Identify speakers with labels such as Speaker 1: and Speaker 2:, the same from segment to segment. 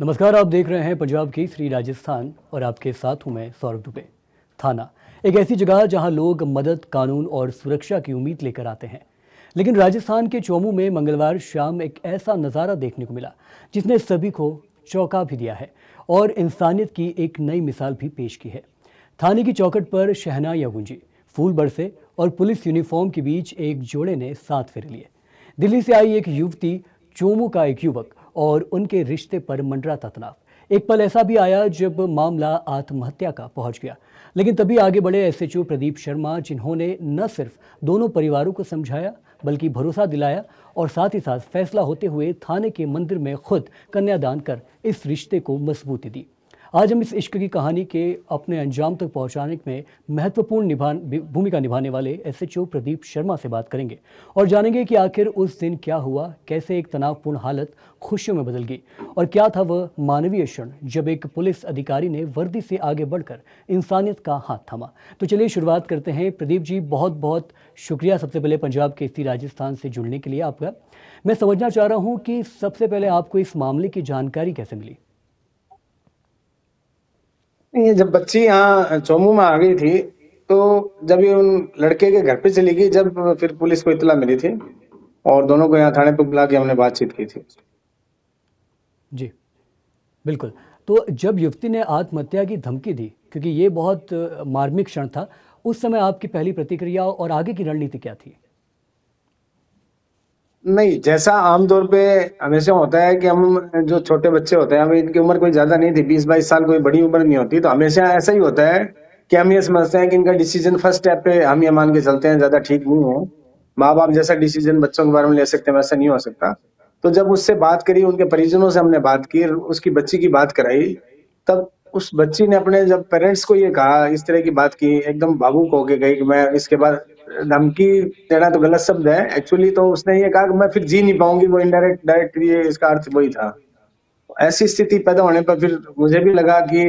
Speaker 1: नमस्कार, आप देख रहे हैं पंजाब केसरी राजस्थान और आपके साथ हूं मैं सौरभ दुबे। थाना एक ऐसी जगह जहां लोग मदद, कानून और सुरक्षा की उम्मीद लेकर आते हैं। लेकिन राजस्थान के चौमू में मंगलवार शाम एक ऐसा नज़ारा देखने को मिला जिसने सभी को चौंका भी दिया है और इंसानियत की एक नई मिसाल भी पेश की है। थाने की चौखट पर शहनाइयां गूंजी, फूल बरसे और पुलिस यूनिफॉर्म के बीच एक जोड़े ने साथ फेरे लिए। दिल्ली से आई एक युवती, चोमू का एक युवक और उनके रिश्ते पर मंडराता तनाव। एक पल ऐसा भी आया जब मामला आत्महत्या का पहुंच गया, लेकिन तभी आगे बढ़े एसएचओ प्रदीप शर्मा, जिन्होंने न सिर्फ दोनों परिवारों को समझाया बल्कि भरोसा दिलाया और साथ ही साथ फैसला होते हुए थाने के मंदिर में खुद कन्यादान कर इस रिश्ते को मजबूती दी। आज हम इस इश्क की कहानी के अपने अंजाम तक पहुंचाने में महत्वपूर्ण भूमिका निभाने वाले एसएचओ प्रदीप शर्मा से बात करेंगे और जानेंगे कि आखिर उस दिन क्या हुआ, कैसे एक तनावपूर्ण हालत खुशियों में बदल गई और क्या था वह मानवीय क्षण जब एक पुलिस अधिकारी ने वर्दी से आगे बढ़कर इंसानियत का हाथ थामा। तो चलिए शुरुआत करते हैं। प्रदीप जी, बहुत बहुत शुक्रिया सबसे पहले पंजाब केसरी राजस्थान से जुड़ने के लिए आपका। मैं समझना चाह रहा हूँ कि सबसे पहले आपको इस मामले की जानकारी कैसे मिली?
Speaker 2: ये जब बच्ची यहाँ चोमू में आ गई थी तो जब ये उन लड़के के घर पे चली गई, जब फिर पुलिस को इत्तला मिली थी और दोनों को यहाँ थाने पे बुला के हमने बातचीत की थी।
Speaker 1: जी बिल्कुल। तो जब युवती ने आत्महत्या की धमकी दी, क्योंकि ये बहुत मार्मिक क्षण था, उस समय आपकी पहली प्रतिक्रिया और आगे की रणनीति क्या थी?
Speaker 2: नहीं, जैसा आमतौर पे हमेशा होता है कि हम जो छोटे बच्चे होते हैं, अभी इनकी उम्र कोई ज्यादा नहीं थी, 20-22 साल, कोई बड़ी उम्र नहीं होती, तो हमेशा ऐसा ही होता है कि हम ये समझते हैं कि इनका डिसीजन फर्स्ट स्टेप पे हम ये मान के चलते हैं ज्यादा ठीक नहीं है। माँ बाप जैसा डिसीजन बच्चों के बारे में ले सकते हैं वैसा नहीं हो सकता। तो जब उससे बात करी, उनके परिजनों से हमने बात की, उसकी बच्ची की बात कराई, तब उस बच्ची ने अपने जब पेरेंट्स को ये कहा, इस तरह की बात की, एकदम भावुक होके गई कि मैं इसके बाद, धमकी देना तो गलत शब्द है एक्चुअली, तो उसने ये कहा कि मैं फिर जी नहीं पाऊंगी, वो इनडायरेक्ट डायरेक्ट ये इसका अर्थ वही था। ऐसी स्थिति पैदा होने पर फिर मुझे भी लगा कि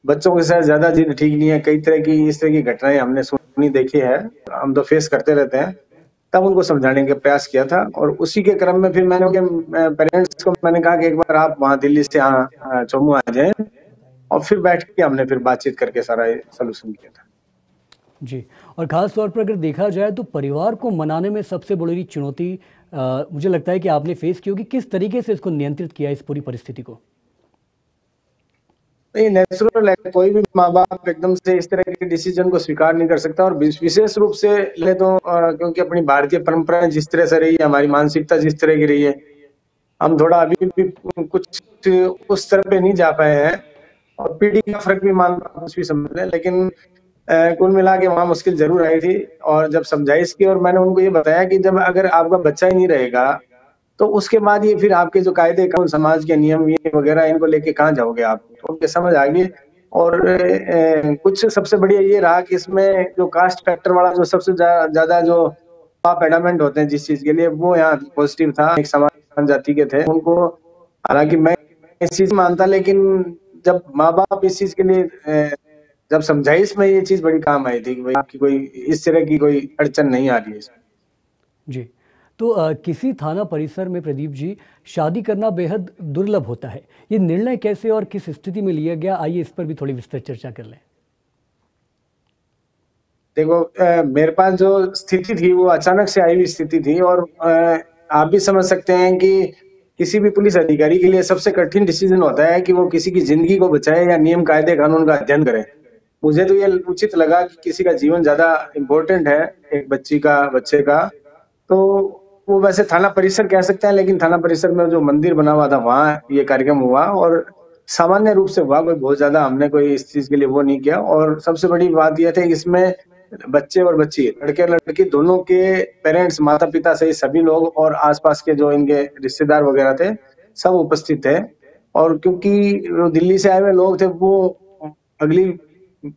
Speaker 2: बच्चों के साथ ज्यादा जिद ठीक नहीं है। कई तरह की इस तरह की घटनाएं हमने सुनी, देखी है, हम तो फेस करते रहते हैं। तब उनको समझाने का प्रयास किया था और उसी के क्रम में फिर मैंने उनके पेरेंट्स को मैंने कहा कि एक बार आप वहाँ दिल्ली से यहाँ चोमू आ जाएं, और फिर बैठ के हमने फिर बातचीत करके सारा सोल्यूशन किया था।
Speaker 1: जी, और ख़ास तौर पर अगर देखा जाए तो परिवार को मनाने में सबसे बड़ी चुनौती मुझे लगता है कि आपने फेस की होगी। किस तरीके से इसको नियंत्रित किया, इस पूरी परिस्थिति को?
Speaker 2: नहीं, नेचुरल है, कोई भी माँ बाप एकदम से इस तरह के डिसीजन को स्वीकार नहीं कर सकता। और विशेष रूप से ले तो क्योंकि अपनी भारतीय परंपराएं जिस तरह से रही है, हमारी मानसिकता जिस तरह की रही है, हम थोड़ा अभी भी कुछ उस तरह पे नहीं जा पाए हैं और पीढ़ी का फर्क भी मान कुछ भी समझ लें, लेकिन कुल मिला के वहां मुश्किल जरूर आई थी। और जब समझाइश की और मैंने उनको ये बताया कि जब अगर आपका बच्चा ही नहीं रहेगा तो उसके बाद ये फिर आपके जो कायदे कानून, समाज के नियम ये वगैरह, इनको लेके कहाँ जाओगे आप, तो उनके समझ आ गई। और कुछ सबसे बढ़िया ये रहा कि इसमें जो कास्ट फैक्टर वाला जो सबसे ज्यादा जो पेडामेंट होते हैं जिस चीज के लिए, वो यहाँ पॉजिटिव था। एक समान जाति के थे उनको, हालांकि मैं इस चीज मानता, लेकिन जब माँ बाप इस चीज के लिए जब समझाइश में, ये चीज बड़ी काम आई थी कि भाई आपकी कोई इस तरह की कोई अड़चन नहीं आ रही है इसमें।
Speaker 1: जी, तो किसी थाना परिसर में प्रदीप जी शादी करना बेहद दुर्लभ होता है। ये निर्णय कैसे और किस स्थिति में लिया गया, आइए इस पर भी थोड़ी विस्तृत चर्चा कर लें।
Speaker 2: देखो, मेरे पास जो स्थिति थी वो अचानक से आई हुई स्थिति थी और आप भी समझ सकते हैं कि किसी भी पुलिस अधिकारी के लिए सबसे कठिन डिसीजन होता है कि वो किसी की जिंदगी को बचाए या नियम कायदे कानून का अध्ययन करे। मुझे तो ये उचित लगा कि किसी का जीवन ज्यादा इम्पोर्टेंट है एक बच्चे का। तो वो वैसे थाना परिसर कह सकते हैं, लेकिन थाना परिसर में जो मंदिर बना हुआ था वहां ये कार्यक्रम हुआ और सामान्य रूप से हुआ। कोई बहुत ज्यादा हमने कोई इस चीज के लिए वो नहीं किया। और सबसे बड़ी बात यह थी कि इसमें बच्चे और बच्ची, लड़के और लड़की दोनों के पेरेंट्स, माता पिता सहित सभी लोग और आसपास के जो इनके रिश्तेदार वगैरह थे, सब उपस्थित थे। और क्योंकि वो दिल्ली से आए हुए लोग थे, वो अगली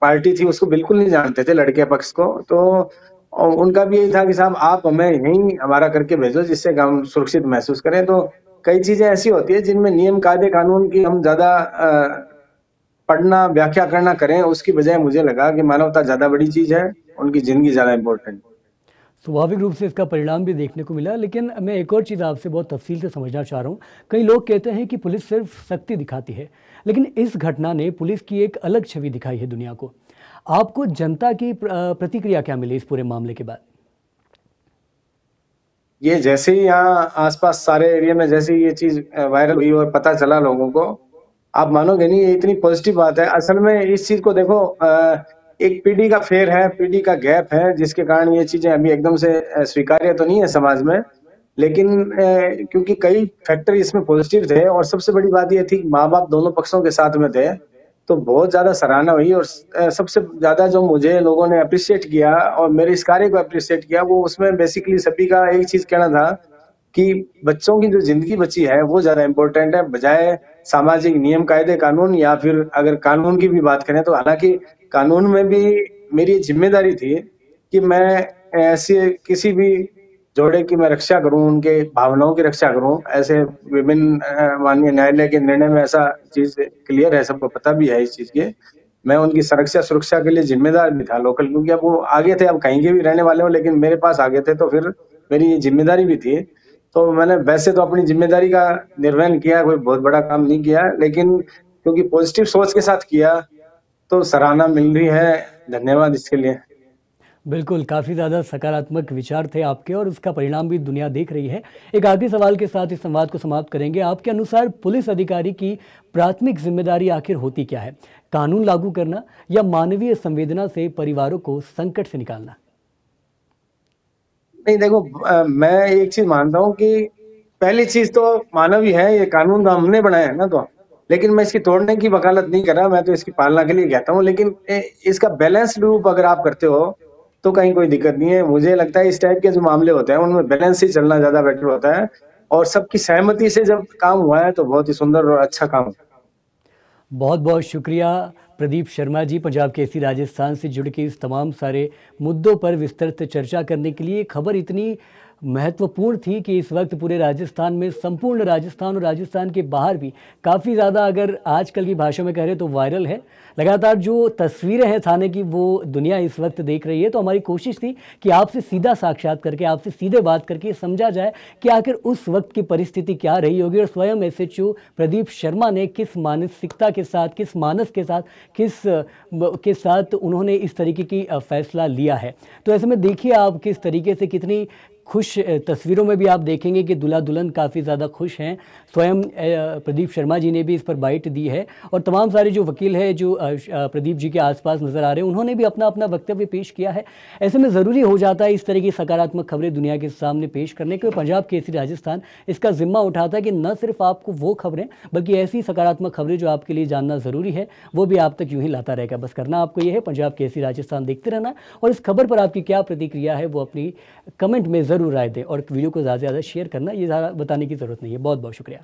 Speaker 2: पार्टी थी उसको बिल्कुल नहीं जानते थे, लड़के पक्ष को। तो उनका भी यही था कि साहब आप हमें यहीं हमारा करके भेजो जिससे हम सुरक्षित महसूस करें। तो कई चीजें ऐसी होती है जिनमें नियम कायदे कानून की हम ज्यादा पढ़ना, व्याख्या करना करें, उसकी बजाय मुझे लगा कि मानवता ज्यादा बड़ी चीज है, उनकी जिंदगी ज्यादा इम्पोर्टेंट।
Speaker 1: स्वाभाविक रूप से इसका परिणाम भी देखने को मिला, लेकिन मैं एक और चीज़ आपसे बहुत तफसील से समझना चाह रहा हूँ। कई लोग कहते हैं कि पुलिस सिर्फ सख्ती दिखाती है, लेकिन इस घटना ने पुलिस की एक अलग छवि दिखाई है दुनिया को। आपको जनता की प्रतिक्रिया क्या मिली इस पूरे मामले के बाद?
Speaker 2: ये जैसे ही यहाँ आसपास सारे एरिया में जैसे ही ये चीज वायरल हुई और पता चला लोगों को, आप मानोगे नहीं, ये इतनी पॉजिटिव बात है। असल में इस चीज को देखो, एक पीढ़ी का फेर है, पीढ़ी का गैप है, जिसके कारण ये चीजें अभी एकदम से स्वीकार्य तो नहीं है समाज में, लेकिन क्योंकि कई फैक्टर इसमें पॉजिटिव थे और सबसे बड़ी बात ये थी कि माँ बाप दोनों पक्षों के साथ में थे, तो बहुत ज्यादा सराहना हुई। और सबसे ज्यादा जो मुझे लोगों ने अप्रिशिएट किया और मेरे इस कार्य को अप्रिशिएट किया, वो उसमें बेसिकली सभी का एक चीज कहना था कि बच्चों की जो जिंदगी बची है वो ज्यादा इंपॉर्टेंट है, बजाय सामाजिक नियम कायदे कानून, या फिर अगर कानून की भी बात करें तो हालांकि कानून में भी मेरी जिम्मेदारी थी कि मैं ऐसे किसी भी जोड़े की मैं रक्षा करूं, उनके भावनाओं की रक्षा करूं। ऐसे विभिन्न माननीय न्यायालय के निर्णय में ऐसा चीज क्लियर है, सबको पता भी है इस चीज के। मैं उनकी सुरक्षा के लिए जिम्मेदार भी था लोकल, क्योंकि अब वो आगे थे, अब कहीं के भी रहने वाले हो, लेकिन मेरे पास आगे थे, तो फिर मेरी ये जिम्मेदारी भी थी। तो मैंने वैसे तो अपनी जिम्मेदारी का निर्वहन किया, कोई बहुत बड़ा काम नहीं किया, लेकिन क्योंकि पॉजिटिव सोच के साथ किया तो सराहना मिल रही है। धन्यवाद इसके लिए।
Speaker 1: बिल्कुल, काफ़ी ज़्यादा सकारात्मक विचार थे आपके और उसका परिणाम भी दुनिया देख रही है। एक आखिरी सवाल के साथ इस संवाद को समाप्त करेंगे। आपके अनुसार पुलिस अधिकारी की प्राथमिक जिम्मेदारी आखिर होती क्या है? कानून लागू करना या मानवीय संवेदना से परिवारों को संकट से निकालना?
Speaker 2: नहीं देखो, मैं एक चीज मानता हूँ कि पहली चीज तो मानव ही है, ये कानून तो हमने बनाया है ना, तो लेकिन मैं इसकी तोड़ने की वकालत नहीं कर रहा, मैं तो इसकी पालना के लिए कहता हूँ। लेकिन इसका बैलेंस रूप अगर आप करते हो तो कहीं कोई दिक्कत नहीं है। मुझे लगता है इस टाइप के जो मामले होते हैं उनमें बैलेंस ही चलना ज्यादा बेटर होता है, और सबकी सहमति से जब काम हुआ है तो बहुत ही सुंदर और अच्छा काम।
Speaker 1: बहुत बहुत शुक्रिया प्रदीप शर्मा जी, पंजाब केसरी राजस्थान से जुड़ के इस तमाम सारे मुद्दों पर विस्तृत चर्चा करने के लिए। खबर इतनी महत्वपूर्ण थी कि इस वक्त पूरे राजस्थान में, संपूर्ण राजस्थान और राजस्थान के बाहर भी काफ़ी ज़्यादा, अगर आजकल की भाषा में कह रहे तो वायरल है। लगातार जो तस्वीरें हैं थाने की वो दुनिया इस वक्त देख रही है। तो हमारी कोशिश थी कि आपसे सीधा साक्षात करके, आपसे सीधे बात करके समझा जाए कि आखिर उस वक्त की परिस्थिति क्या रही होगी और स्वयं एसएचओ प्रदीप शर्मा ने किस मानसिकता के साथ, किस मानस के साथ, के साथ उन्होंने इस तरीके की फैसला लिया है। तो ऐसे में देखिए आप किस तरीके से, कितनी खुश तस्वीरों में भी आप देखेंगे कि दूल्हा दुल्हन काफ़ी ज़्यादा खुश हैं। स्वयं प्रदीप शर्मा जी ने भी इस पर बाइट दी है और तमाम सारे जो वकील हैं जो प्रदीप जी के आसपास नज़र आ रहे हैं, उन्होंने भी अपना अपना वक्तव्य पेश किया है। ऐसे में ज़रूरी हो जाता है इस तरह की सकारात्मक खबरें दुनिया के सामने पेश करने के। पंजाब केसरी राजस्थान इसका जिम्मा उठाता है कि न सिर्फ आपको वो खबरें, बल्कि ऐसी सकारात्मक खबरें जो आपके लिए जानना ज़रूरी है वो भी आप तक यूँ ही लाता रहेगा। बस करना आपको ये है, पंजाब केसरी राजस्थान देखते रहना और इस खबर पर आपकी क्या प्रतिक्रिया है वो अपनी कमेंट में ज़रूर राय दें और वीडियो को ज़्यादा से ज़्यादा शेयर करना, ये ज़्यादा बताने की ज़रूरत नहीं है। बहुत बहुत शुक्रिया।